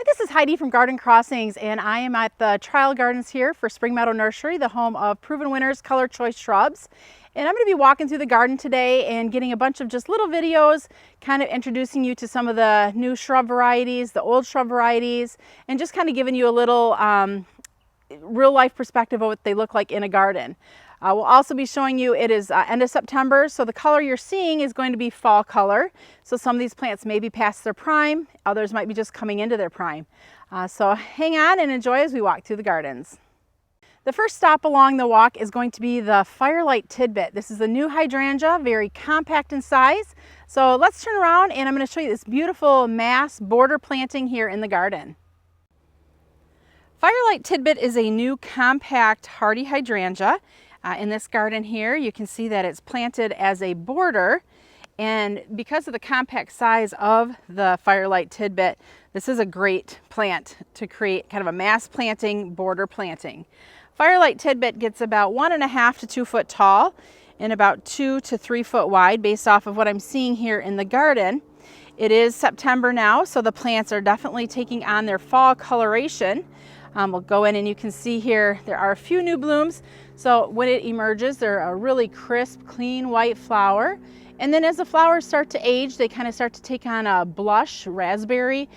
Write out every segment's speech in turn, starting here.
Hi, this is Heidi from Garden Crossings, and I am at the Trial Gardens here for Spring Meadow Nursery, the home of Proven Winners Color Choice Shrubs. And I'm going to be walking through the garden today and getting a bunch of just little videos, kind of introducing you to some of the new shrub varieties, the old shrub varieties, and just kind of giving you a little real life perspective of what they look like in a garden. We'll also be showing you it is end of September, so the color you're seeing is going to be fall color. So some of these plants may be past their prime, others might be just coming into their prime. So hang on and enjoy as we walk through the gardens. The first stop along the walk is going to be the Firelight Tidbit. This is the new hydrangea, very compact in size. So let's turn around and I'm going to show you this beautiful mass border planting here in the garden. Firelight Tidbit is a new compact hardy hydrangea. In this garden here, you can see that it's planted as a border, and because of the compact size of the Firelight Tidbit, this is a great plant to create kind of a mass planting, border planting. Firelight Tidbit gets about 1.5 to 2 foot tall and about 2 to 3 foot wide based off of what I'm seeing here in the garden. It is September now, so the plants are definitely taking on their fall coloration. We'll go in and you can see here there are a few new blooms. So when it emerges, they're a really crisp, clean white flower. And then as the flowers start to age, they kind of start to take on a blush raspberry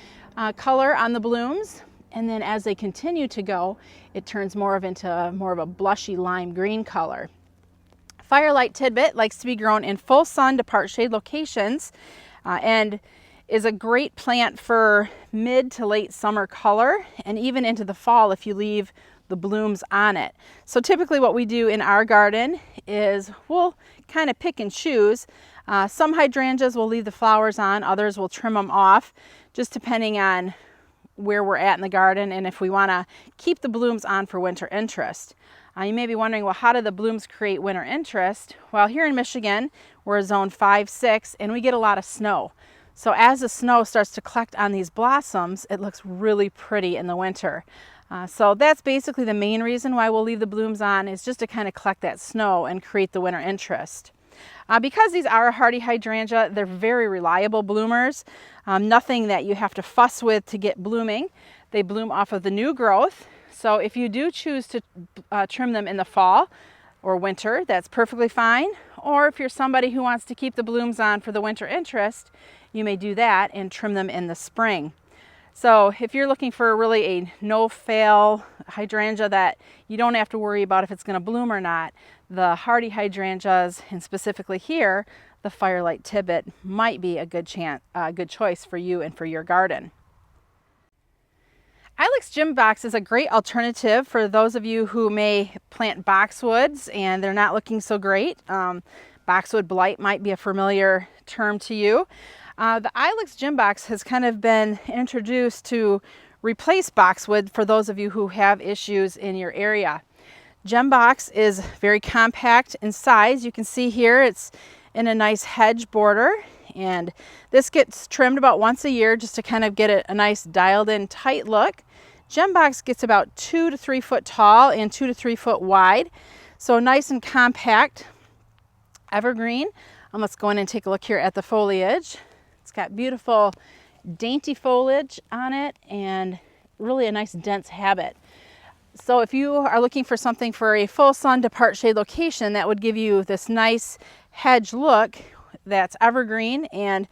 color on the blooms. And then as they continue to go, it turns into more of a blushy lime green color. Firelight Tidbit likes to be grown in full sun to part shade locations and is a great plant for mid to late summer color and even into the fall if you leave the blooms on it. So typically what we do in our garden is we'll kind of pick and choose. Some hydrangeas will leave the flowers on, others will trim them off, just depending on where we're at in the garden and if we want to keep the blooms on for winter interest. You may be wondering, well, how do the blooms create winter interest? Well, here in Michigan, we're zone 5, 6, and we get a lot of snow. So as the snow starts to collect on these blossoms, it looks really pretty in the winter. So that's basically the main reason why we'll leave the blooms on, is just to kind of collect that snow and create the winter interest. Because these are a hardy hydrangea, they're very reliable bloomers. Nothing that you have to fuss with to get blooming. They bloom off of the new growth. So if you do choose to trim them in the fall or winter, that's perfectly fine. Or if you're somebody who wants to keep the blooms on for the winter interest, you may do that and trim them in the spring. So if you're looking for really a no-fail hydrangea that you don't have to worry about if it's going to bloom or not, the hardy hydrangeas, and specifically here, the Firelight Tidbit, might be a good choice for you and for your garden. Ilex Gem Box is a great alternative for those of you who may plant boxwoods and they're not looking so great. Boxwood blight might be a familiar term to you. The Ilex Gem Box has kind of been introduced to replace boxwood for those of you who have issues in your area. Gem Box is very compact in size. You can see here it's in a nice hedge border, and this gets trimmed about once a year just to kind of get it a nice dialed in tight look. Gem Box gets about 2 to 3 foot tall and 2 to 3 foot wide, so nice and compact, evergreen. Let's go in and take a look here at the foliage. It's got beautiful dainty foliage on it and really a nice dense habit. So if you are looking for something for a full sun to part shade location, that would give you this nice hedge look that's evergreen and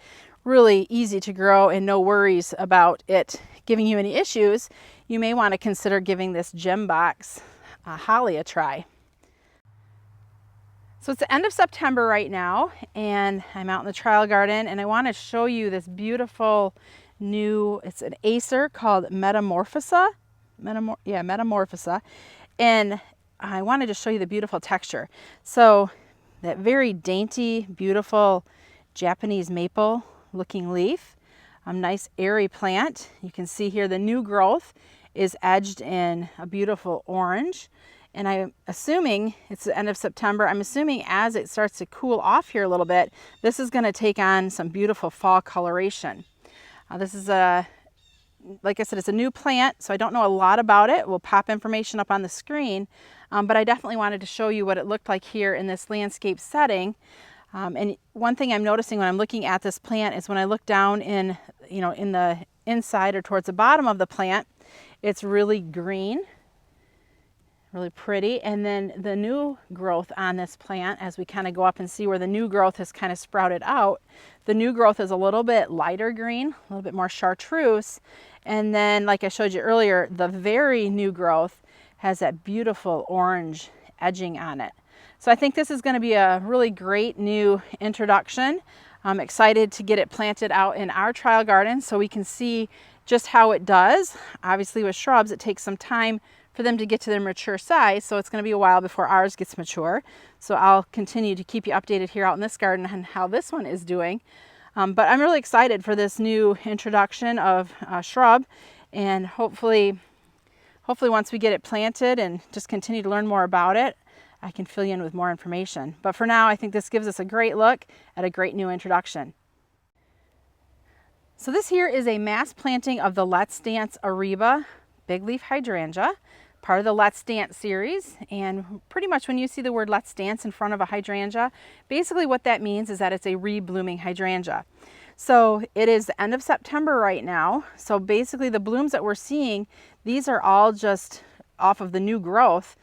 really easy to grow and no worries about it giving you any issues, you may want to consider giving this Gem Box holly a try. So it's the end of September right now, and I'm out in the trial garden, and I want to show you this beautiful new, it's an acer called Metamorphosa. Metamorphosa. And I wanted to show you the beautiful texture. So that very dainty, beautiful Japanese maple looking leaf, nice airy plant. You can see here the new growth is edged in a beautiful orange. And I'm assuming it's the end of September. I'm assuming as it starts to cool off here a little bit, this is going to take on some beautiful fall coloration. This is like I said, it's a new plant, so I don't know a lot about it. We'll pop information up on the screen, but I definitely wanted to show you what it looked like here in this landscape setting. And one thing I'm noticing when I'm looking at this plant is when I look down in the inside or towards the bottom of the plant, it's really green, really pretty. And then the new growth on this plant, as we kind of go up and see where the new growth has kind of sprouted out, the new growth is a little bit lighter green, a little bit more chartreuse. And then, like I showed you earlier, the very new growth has that beautiful orange edging on it. So I think this is going to be a really great new introduction. I'm excited to get it planted out in our trial garden so we can see just how it does. Obviously with shrubs, it takes some time for them to get to their mature size, so it's going to be a while before ours gets mature. So I'll continue to keep you updated here out in this garden on how this one is doing. But I'm really excited for this new introduction of shrub, and hopefully once we get it planted and just continue to learn more about it, I can fill you in with more information. But for now, I think this gives us a great look at a great new introduction. So this here is a mass planting of the Let's Dance Ariba big leaf hydrangea, part of the Let's Dance series. And pretty much when you see the word Let's Dance in front of a hydrangea, basically what that means is that it's a re-blooming hydrangea. So it is the end of September right now. So basically the blooms that we're seeing, these are all just off of the new growth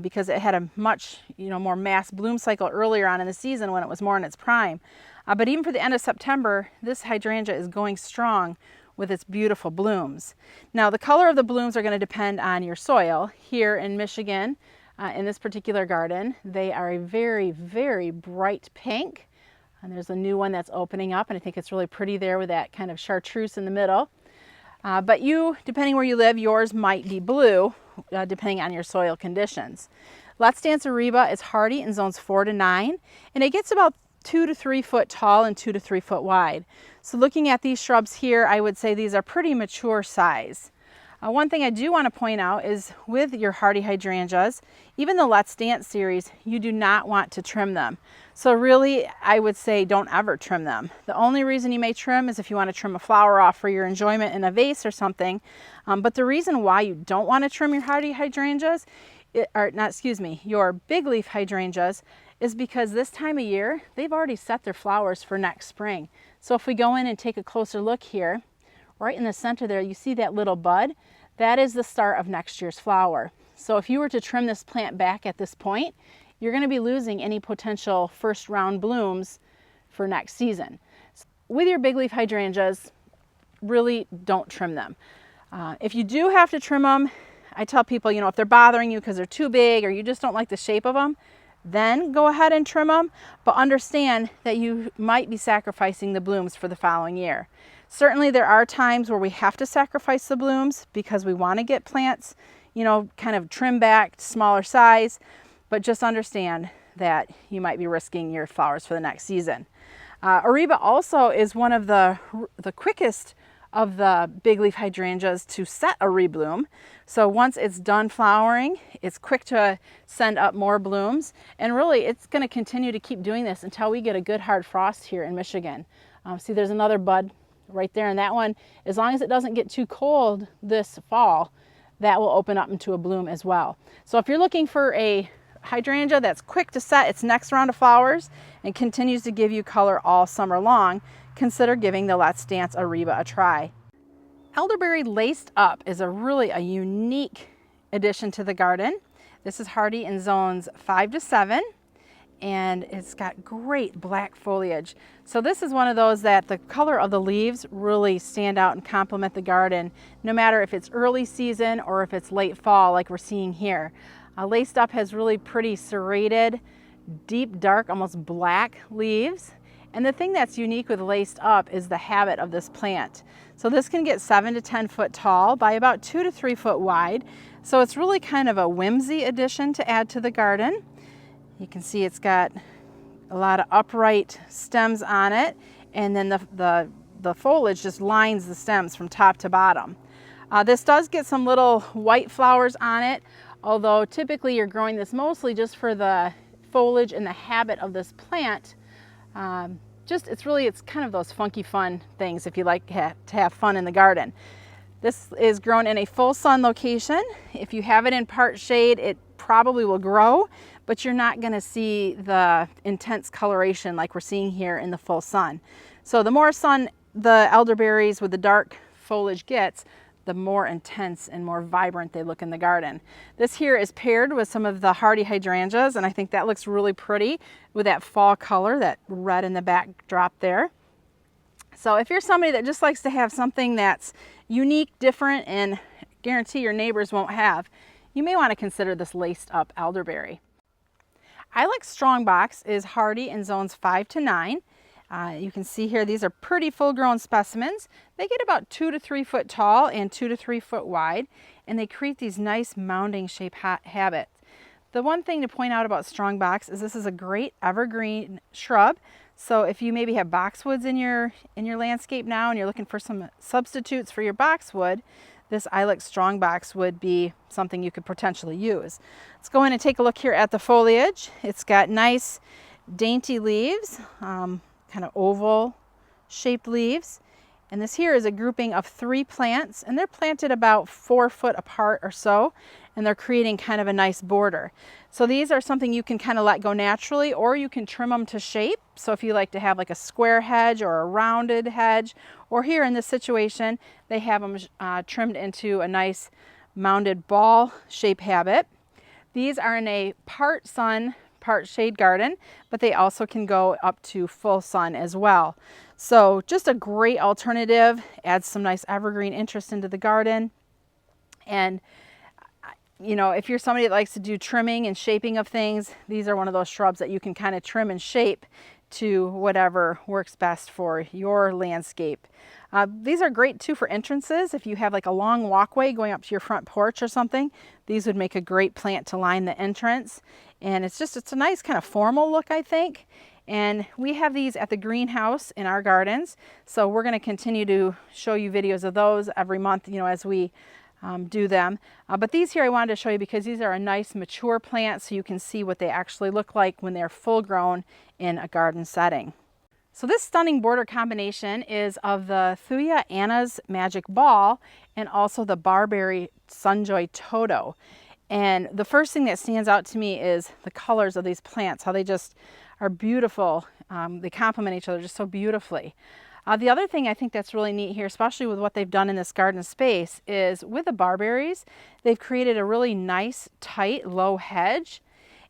because it had a much more mass bloom cycle earlier on in the season when it was more in its prime. But even for the end of September, this hydrangea is going strong with its beautiful blooms. Now the color of the blooms are going to depend on your soil. Here in Michigan, in this particular garden, they are a very, very bright pink. And there's a new one that's opening up, and I think it's really pretty there with that kind of chartreuse in the middle. But you, depending where you live, yours might be blue, depending on your soil conditions. Let's Dance Ariba is hardy in zones 4 to 9, and it gets about 2 to 3 foot tall and 2 to 3 foot wide. So looking at these shrubs here, I would say these are pretty mature size. One thing I do want to point out is with your hardy hydrangeas, even the Let's Dance series, you do not want to trim them. So really, I would say don't ever trim them. The only reason you may trim is if you want to trim a flower off for your enjoyment in a vase or something. But the reason why you don't want to trim your hardy hydrangeas, your big leaf hydrangeas, is because this time of year, they've already set their flowers for next spring. So if we go in and take a closer look here, right in the center there, you see that little bud? That is the start of next year's flower. So if you were to trim this plant back at this point, you're going to be losing any potential first round blooms for next season. With your big leaf hydrangeas, really don't trim them. If you do have to trim them, I tell people, if they're bothering you because they're too big or you just don't like the shape of them, then go ahead and trim them, but understand that you might be sacrificing the blooms for the following year. Certainly there are times where we have to sacrifice the blooms because we want to get plants, kind of trim back to smaller size, but just understand that you might be risking your flowers for the next season. Ariba also is one of the quickest of the big leaf hydrangeas to set a rebloom. So once it's done flowering, it's quick to send up more blooms. And really, it's going to continue to keep doing this until we get a good hard frost here in Michigan. See, there's another bud right there. And that one, as long as it doesn't get too cold this fall, that will open up into a bloom as well. So if you're looking for a hydrangea that's quick to set its next round of flowers and continues to give you color all summer long, consider giving the Let's Dance Ariba a try. Elderberry Laced Up is a unique addition to the garden. This is hardy in zones 5 to 7, and it's got great black foliage. So this is one of those that the color of the leaves really stand out and complement the garden, no matter if it's early season or if it's late fall like we're seeing here. Laced Up has really pretty serrated, deep, dark, almost black leaves. And the thing that's unique with Laced Up is the habit of this plant. So this can get 7 to 10 foot tall by about 2 to 3 foot wide. So it's really kind of a whimsy addition to add to the garden. You can see it's got a lot of upright stems on it, and then the foliage just lines the stems from top to bottom. This does get some little white flowers on it, although typically you're growing this mostly just for the foliage and the habit of this plant. It's kind of those funky fun things if you like to have fun in the garden. This is grown in a full sun location. If you have it in part shade, it probably will grow, but you're not going to see the intense coloration like we're seeing here in the full sun. So the more sun the elderberries with the dark foliage gets, the more intense and more vibrant they look in the garden. This here is paired with some of the hardy hydrangeas, and I think that looks really pretty with that fall color, that red in the backdrop there. So if you're somebody that just likes to have something that's unique, different, and guarantee your neighbors won't have, you may want to consider this laced up elderberry. Ilex Strongbox is hardy in zones 5 to 9. You can see here, these are pretty full-grown specimens. They get about 2 to 3 foot tall and 2 to 3 foot wide, and they create these nice mounding shape habits. The one thing to point out about Strongbox is this is a great evergreen shrub. So if you maybe have boxwoods in your landscape now and you're looking for some substitutes for your boxwood, this Ilex Strongbox would be something you could potentially use. Let's go in and take a look here at the foliage. It's got nice dainty leaves, kind of oval shaped leaves. And this here is a grouping of 3 plants, and they're planted about 4 foot apart or so, and they're creating kind of a nice border. So these are something you can kind of let go naturally, or you can trim them to shape. So if you like to have like a square hedge or a rounded hedge, or here in this situation, they have them trimmed into a nice mounded ball shape habit. These are in a part sun, part shade garden, but they also can go up to full sun as well. So just a great alternative, adds some nice evergreen interest into the garden. And you know, if you're somebody that likes to do trimming and shaping of things, these are one of those shrubs that you can kind of trim and shape to whatever works best for your landscape. These are great too for entrances. If you have like a long walkway going up to your front porch or something, these would make a great plant to line the entrance. And it's a nice kind of formal look, I think. And we have these at the greenhouse in our gardens. So we're going to continue to show you videos of those every month, you know, as we do them. But these here I wanted to show you because these are a nice mature plant, so you can see what they actually look like when they're full grown in a garden setting. So this stunning border combination is of the Thuya Anna's Magic Ball and also the Barberry Sunjoy Toto. And the first thing that stands out to me is the colors of these plants, how they just are beautiful. They complement each other just so beautifully. The other thing I think that's really neat here, especially with what they've done in this garden space, is with the barberries, they've created a really nice, tight, low hedge.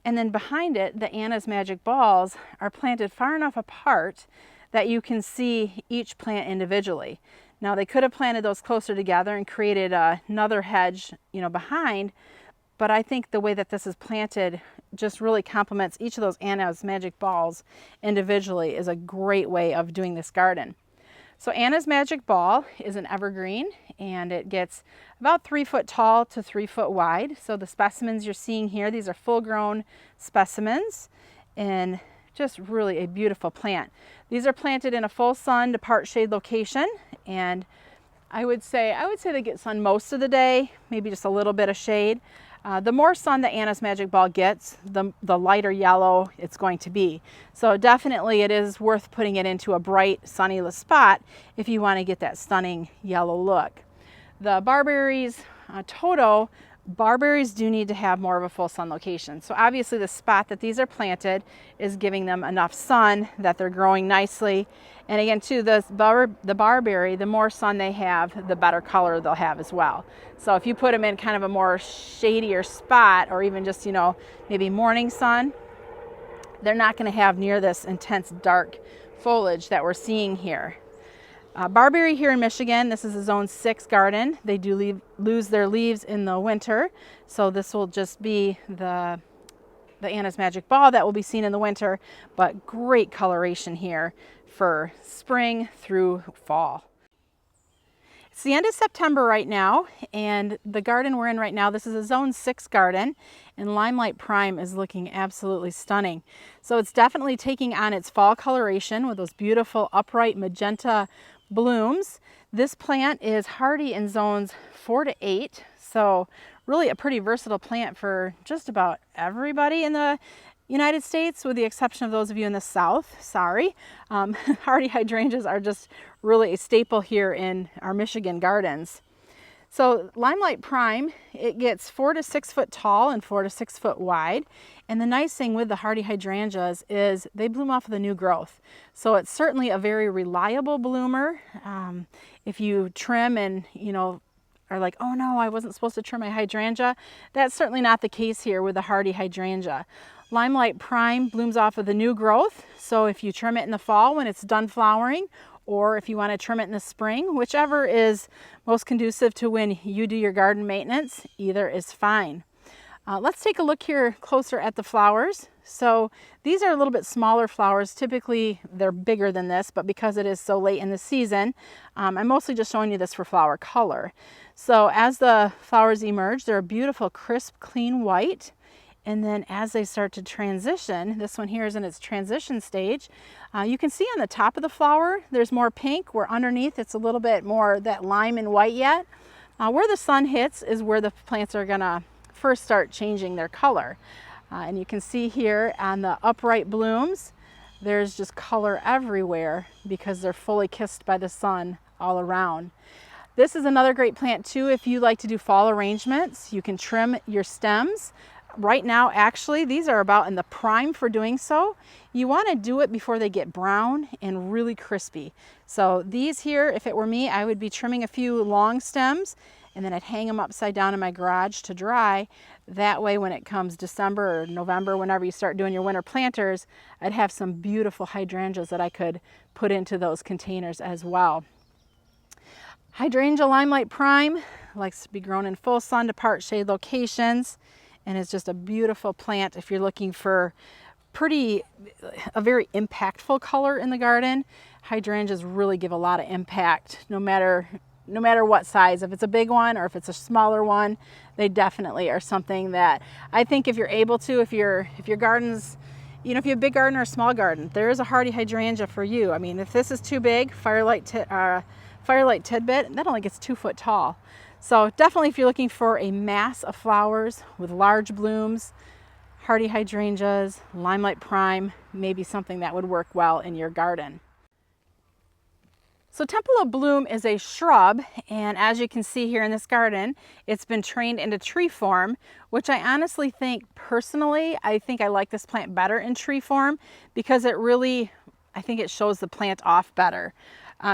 And then behind it, the Anna's Magic Balls are planted far enough apart that you can see each plant individually. Now, they could have planted those closer together and created another hedge, you know, behind, but I think the way that this is planted just really complements each of those Anna's Magic Balls individually is a great way of doing this garden. So Anna's Magic Ball is an evergreen, and it gets about 3 foot tall to 3 foot wide. So the specimens you're seeing here, these are full grown specimens and just really a beautiful plant. These are planted in a full sun to part shade location, and I would say they get sun most of the day, maybe just a little bit of shade. The more sun that Anna's Magic Ball gets, the lighter yellow it's going to be. So definitely it is worth putting it into a bright, sunny spot if you want to get that stunning yellow look. The Barberries Toto, barberries do need to have more of a full sun location. So obviously the spot that these are planted is giving them enough sun that they're growing nicely. And again, too, the barberry, the more sun they have, the better color they'll have as well. So if you put them in kind of a more shadier spot, or even just, you know, maybe morning sun, they're not going to have near this intense dark foliage that we're seeing here. Barberry here in Michigan, this is a zone 6 garden. They do lose their leaves in the winter, so this will just be the Anna's Magic Ball that will be seen in the winter, but great coloration here for spring through fall. It's the end of September right now, and the garden we're in right now, this is a zone 6 garden, and Limelight Prime is looking absolutely stunning. So it's definitely taking on its fall coloration with those beautiful upright magenta blooms. This plant is hardy in zones 4 to 8, so really a pretty versatile plant for just about everybody in the United States, with the exception of those of you in the South. Sorry. Hardy hydrangeas are just really a staple here in our Michigan gardens. So Limelight Prime, it gets 4 to 6 foot tall and 4 to 6 foot wide. And the nice thing with the hardy hydrangeas is they bloom off of the new growth. So it's certainly a very reliable bloomer. If you trim and, are like, oh no, I wasn't supposed to trim my hydrangea, that's certainly not the case here with the hardy hydrangea. Limelight Prime blooms off of the new growth. So if you trim it in the fall when it's done flowering, or if you want to trim it in the spring, whichever is most conducive to when you do your garden maintenance, either is fine. Let's take a look here closer at the flowers. So these are a little bit smaller flowers. Typically they're bigger than this, but because it is so late in the season, I'm mostly just showing you this for flower color. So as the flowers emerge, they're a beautiful, crisp, clean white. And then as they start to transition, this one here is in its transition stage, you can see on the top of the flower, there's more pink, where underneath it's a little bit more that lime and white yet. Where the sun hits is where the plants are gonna first start changing their color. And you can see here on the upright blooms, there's just color everywhere because they're fully kissed by the sun all around. This is another great plant too if you like to do fall arrangements. You can trim your stems. Right now, actually, these are about in the prime for doing so. You want to do it before they get brown and really crispy. So these here, if it were me, I would be trimming a few long stems and then I'd hang them upside down in my garage to dry. That way when it comes December or November, whenever you start doing your winter planters, I'd have some beautiful hydrangeas that I could put into those containers as well. Hydrangea Limelight Prime likes to be grown in full sun to part shade locations. And it's just a beautiful plant if you're looking for a very impactful color in the garden. Hydrangeas really give a lot of impact no matter what size. If it's a big one or if it's a smaller one, they definitely are something that I think if you're able to, if your garden's, if you have a big garden or a small garden, there is a hardy hydrangea for you. I mean, if this is too big, Firelight Tidbit, that only gets 2 foot tall. So definitely if you're looking for a mass of flowers with large blooms, hardy hydrangeas, Limelight Prime, maybe something that would work well in your garden. So Temple of Bloom is a shrub, and as you can see here in this garden, it's been trained into tree form, which I honestly think, personally, I think I like this plant better in tree form because I think it shows the plant off better.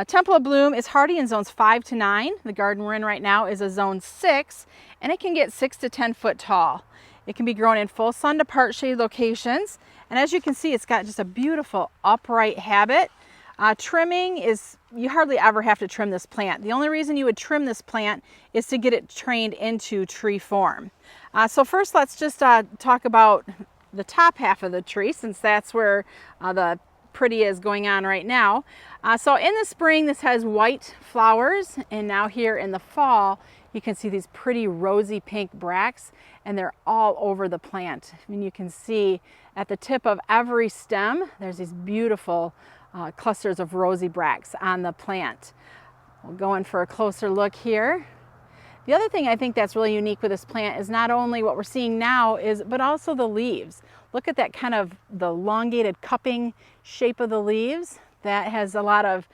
Temple of Bloom is hardy in zones 5 to 9. The garden we're in right now is a zone 6, and it can get 6 to 10 foot tall. It can be grown in full sun to part shade locations, and as you can see, it's got just a beautiful upright habit. Trimming is, you hardly ever have to trim this plant. The only reason you would trim this plant is to get it trained into tree form. So first let's just talk about the top half of the tree, since that's where the pretty is going on right now. So in the spring this has white flowers, and now here in the fall you can see these pretty rosy pink bracts, and they're all over the plant. I mean, you can see at the tip of every stem there's these beautiful clusters of rosy bracts on the plant. We'll go in for a closer look here. The other thing I think that's really unique with this plant is not only what we're seeing now, but also the leaves. Look at that kind of the elongated cupping shape of the leaves. That has a lot of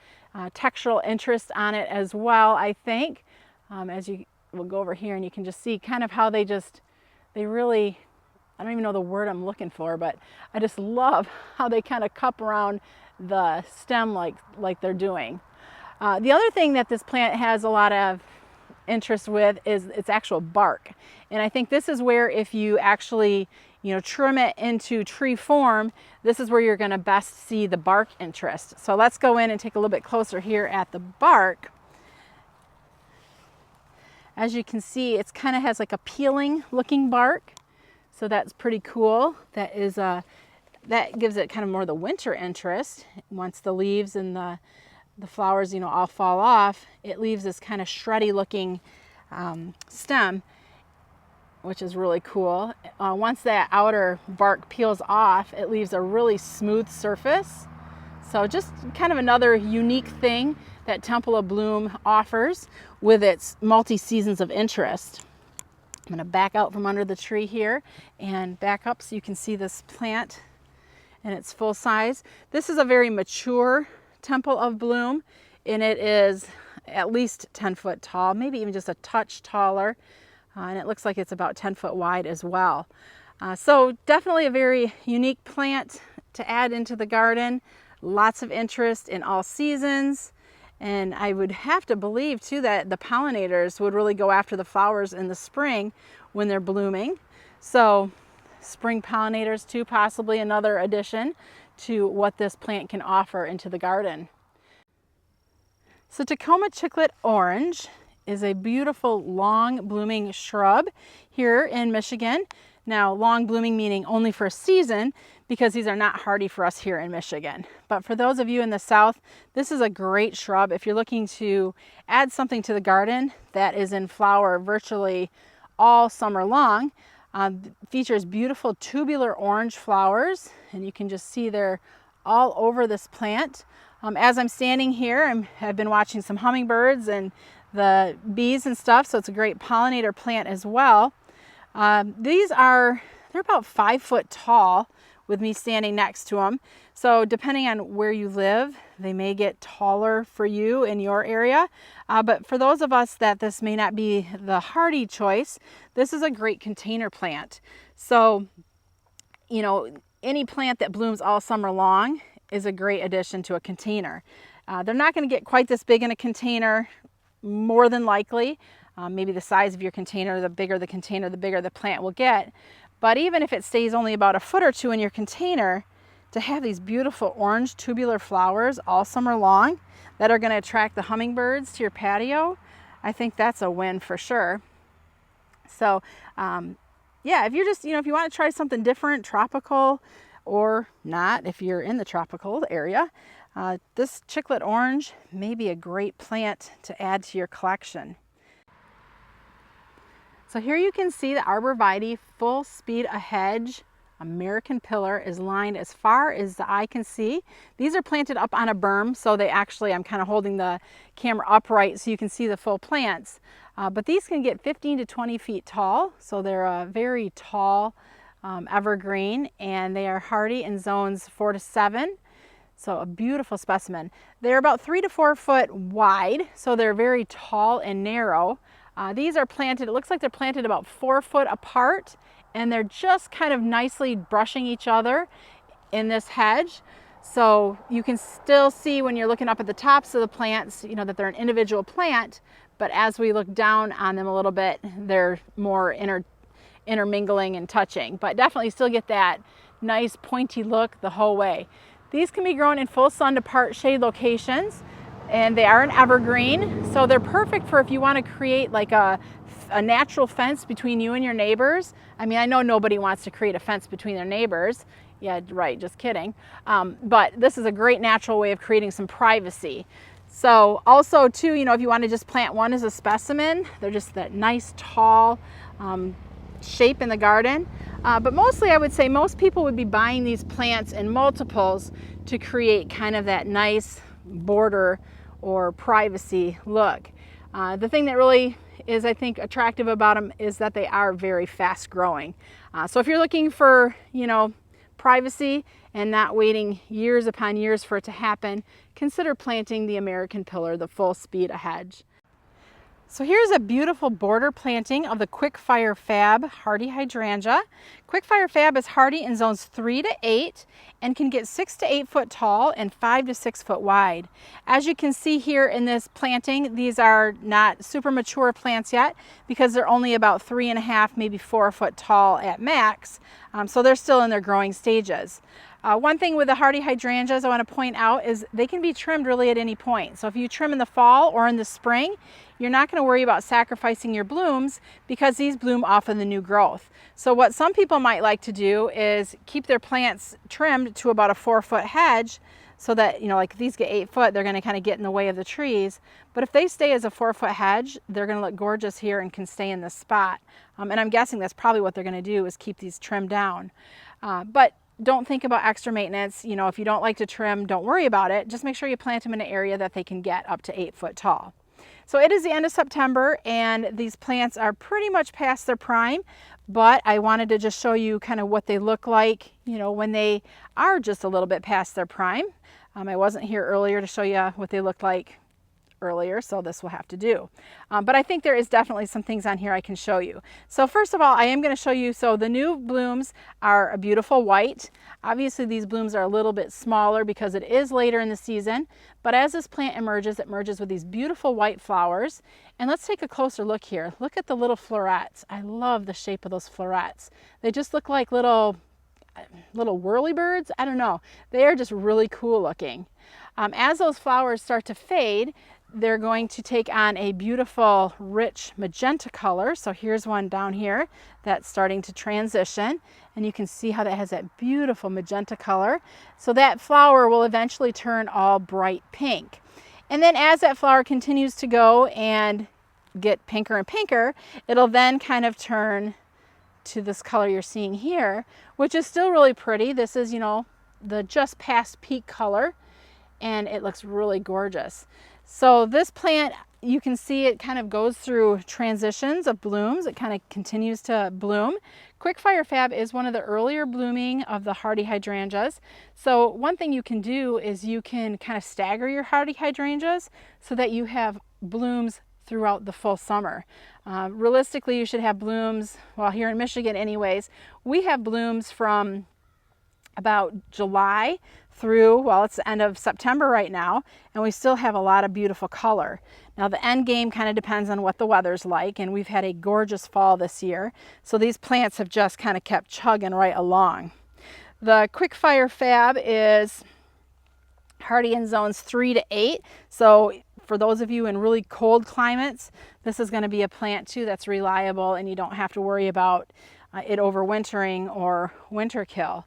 textural interest on it as well, I think. We'll go over here and you can just see kind of how they really, I don't even know the word I'm looking for, but I just love how they kind of cup around the stem like they're doing. The other thing that this plant has a lot of interest with is its actual bark. And I think this is where, if you actually trim it into tree form, this is where you're going to best see the bark interest. So let's go in and take a little bit closer here at the bark. As you can see, it's kind of has like a peeling looking bark. So that's pretty cool. That gives it kind of more the winter interest. Once the leaves and the flowers, all fall off, it leaves this kind of shreddy looking stem, which is really cool. Once that outer bark peels off, it leaves a really smooth surface. So just kind of another unique thing that Temple of Bloom offers with its multi-seasons of interest. I'm going to back out from under the tree here and back up so you can see this plant in its full size. This is a very mature Temple of Bloom, and it is at least 10 foot tall, maybe even just a touch taller. And it looks like it's about 10 foot wide as well. So definitely a very unique plant to add into the garden. Lots of interest in all seasons. And I would have to believe too that the pollinators would really go after the flowers in the spring when they're blooming. So spring pollinators too, possibly another addition to what this plant can offer into the garden. So Tacoma Chiclet Orange is a beautiful long blooming shrub here in Michigan. Now long blooming meaning only for a season, because these are not hardy for us here in Michigan. But for those of you in the South, this is a great shrub if you're looking to add something to the garden that is in flower virtually all summer long. Features beautiful tubular orange flowers, and you can just see they're all over this plant. As I'm standing here, I've been watching some hummingbirds and the bees and stuff, so it's a great pollinator plant as well. They're about 5 foot tall with me standing next to them. So depending on where you live, they may get taller for you in your area. But for those of us that this may not be the hardy choice, this is a great container plant. So, you know, any plant that blooms all summer long is a great addition to a container. They're not going to get quite this big in a container, more than likely. Maybe the size of your container, the bigger the container, the bigger the plant will get. But even if it stays only about a foot or two in your container, to have these beautiful orange tubular flowers all summer long that are going to attract the hummingbirds to your patio, I think that's a win for sure. So yeah, if you're just, if you want to try something different, tropical or not, if you're in the tropical area, this Chiclet Orange may be a great plant to add to your collection. So here you can see the arborvitae full speed ahead American pillar is lined as far as the eye can see. These are planted up on a berm, so I'm kind of holding the camera upright so you can see the full plants. But these can get 15 to 20 feet tall, so they're a very tall evergreen, and they are hardy in zones 4 to 7. So a beautiful specimen. They're about 3 to 4 foot wide, so they're very tall and narrow. These are planted, it looks like they're planted about 4 foot apart, and they're just kind of nicely brushing each other in this hedge. So you can still see when you're looking up at the tops of the plants, that they're an individual plant, but as we look down on them a little bit, they're more intermingling and touching, but definitely still get that nice pointy look the whole way. These can be grown in full sun to part shade locations, and they are an evergreen, so they're perfect for if you want to create like a natural fence between you and your neighbors. I mean, I know nobody wants to create a fence between their neighbors. Yeah, right, just kidding. But this is a great natural way of creating some privacy. So also too, if you want to just plant one as a specimen, they're just that nice tall shape in the garden. But mostly I would say most people would be buying these plants in multiples to create kind of that nice border or privacy look. The thing that really is, I think, attractive about them is that they are very fast growing. So if you're looking for, privacy and not waiting years upon years for it to happen, consider planting the American pillar, the full speed hedge. So here's a beautiful border planting of the Quickfire Fab hardy hydrangea. Quickfire Fab is hardy in zones 3 to 8 and can get 6 to 8 foot tall and 5 to 6 foot wide. As you can see here in this planting, these are not super mature plants yet because they're only about 3.5, maybe 4 foot tall at max. So they're still in their growing stages. One thing with the hardy hydrangeas I want to point out is they can be trimmed really at any point. So if you trim in the fall or in the spring, you're not going to worry about sacrificing your blooms because these bloom off of the new growth. So what some people might like to do is keep their plants trimmed to about a 4 foot hedge so that, like if these get 8 foot, they're going to kind of get in the way of the trees. But if they stay as a 4 foot hedge, they're going to look gorgeous here and can stay in this spot. And I'm guessing that's probably what they're going to do is keep these trimmed down. But don't think about extra maintenance. If you don't like to trim, don't worry about it. Just make sure you plant them in an area that they can get up to 8 foot tall. So it is the end of September and these plants are pretty much past their prime, but I wanted to just show you kind of what they look like, when they are just a little bit past their prime. I wasn't here earlier to show you what they looked like earlier, so this will have to do. But I think there is definitely some things on here I can show you. So first of all, I am going to show you, so the new blooms are a beautiful white. Obviously these blooms are a little bit smaller because it is later in the season, but as this plant emerges, it emerges with these beautiful white flowers. And let's take a closer look here. Look at the little florets. I love the shape of those florets. They just look like little whirlybirds. I don't know. They are just really cool looking. As those flowers start to fade, they're going to take on a beautiful rich magenta color. So here's one down here that's starting to transition, and you can see how that has that beautiful magenta color. So that flower will eventually turn all bright pink. And then as that flower continues to go and get pinker and pinker, it'll then kind of turn to this color you're seeing here, which is still really pretty. This is, you know, the just past peak color, and it looks really gorgeous. So this plant, you can see it kind of goes through transitions of blooms. It kind of continues to bloom. Quickfire Fab is one of the earlier blooming of the hardy hydrangeas. So one thing you can do is you can kind of stagger your hardy hydrangeas so that you have blooms throughout the full summer. Realistically, you should have blooms, well, here in Michigan anyways, we have blooms from about July through, well, it's the end of September right now, and we still have a lot of beautiful color. Now the end game kind of depends on what the weather's like, and we've had a gorgeous fall this year, so these plants have just kind of kept chugging right along. The Quickfire Fab is hardy in zones 3 to 8, so for those of you in really cold climates, this is going to be a plant too that's reliable, and you don't have to worry about it overwintering or winter kill.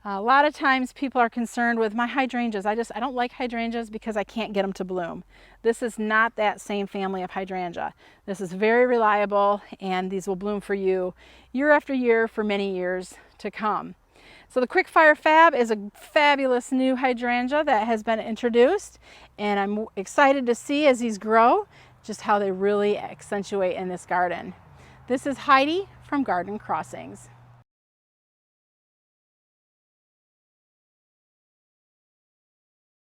A lot of times people are concerned with my hydrangeas. I don't like hydrangeas because I can't get them to bloom. This is not that same family of hydrangea. This is very reliable, and these will bloom for you year after year for many years to come. So the Quickfire Fab is a fabulous new hydrangea that has been introduced, and I'm excited to see as these grow just how they really accentuate in this garden. This is Heidi from Garden Crossings.